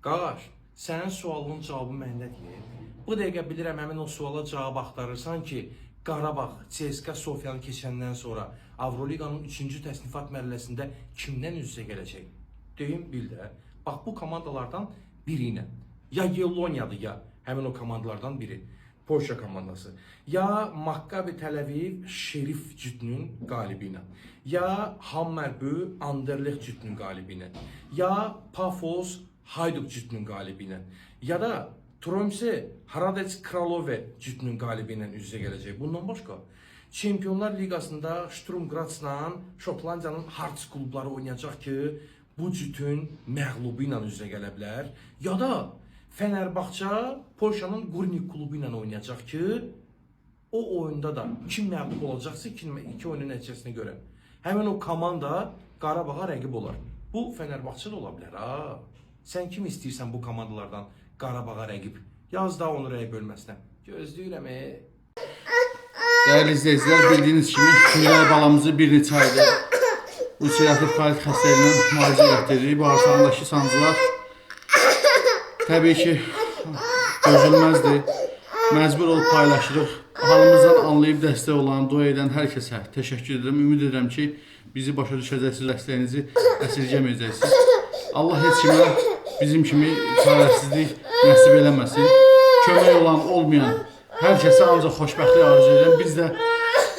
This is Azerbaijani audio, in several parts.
Qardaş, sənin sualının cavabı məndədir. Bu dəqiqə bilirəm həmin o suala cavab axtarırsan ki, Qarabağ CSKA Sofiyanı keçəndən sonra Avroliqanın 3-cü təsnifat mərhələsində kimdən üz-üzə gələcək? Deyim, bil də. Bax, bu komandalardan biri ilə. Ya Yelloniyadır ya həmin o komandalardan biri. Polşa komandası. Ya Maccabi Tel Aviv Şerif cütünün qalibi ilə. Ya Hammerby Anderlecht cütünün qalibi ilə. Ya Pafos Hayduk cütünün qalibi ilə. Ya da Tromsø Hradec Kralove cütünün qalibi ilə üz-üzə gələcək. Bundan başqa Çempionlar Liqasında Sturm Graz'la Şotlandiyanın Hearts klubları oynayacaq ki, bu cütün məğlubu ilə üz-üzə gələ bilər. Ya da Fenerbahçe Polşanın Górnik klubu ilə oynayacaq ki, o oyunda da kim məğlub olacaqsa iki oyunun nəticəsinə görə həmin o komanda Qarabağa rəqib olar. Bu Fenerbahçe də ola bilər ha. Sən kim istəyirsən bu komandalardan Qarabağa rəqib? Yaz da onu rəy bölməsinə. Gözləyirəm. Değerli izleyiciler, bildiğiniz gibi Miray balamızı bir neçə aydır ulserativ kolit xəstəliyindən müalicə etdiririk. Bağırsağındakı sancılar təbii ki dözülməzdir. Məcbur olub paylaşırıq. Halımızdan anlayıb dəstək olan, dua edən hər kəsə təşəkkür edirəm. Ümid edirəm ki, bizi başa düşəcəksiniz, dəstəyinizi əsirgəməyəcəksiniz. Allah heç kimə bizim kimi çarəsizlik nəsib eləməsin. Kömək olan, olmayan hər kəsə ancaq xoşbəxtlik arzu edirəm. Biz də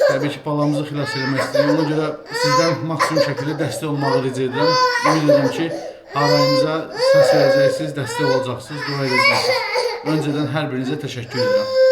təbii ki, balamızı xilas etmək istəyirik. Ona görə sizdən maksimum şəkildə dəstək olmağı rica edirəm. Ümid edirəm ki, harayımıza səs verəcəksiniz, dəstək olacaqsınız, dua edəcəksiniz. Öncədən hər birinizə təşəkkür edirəm.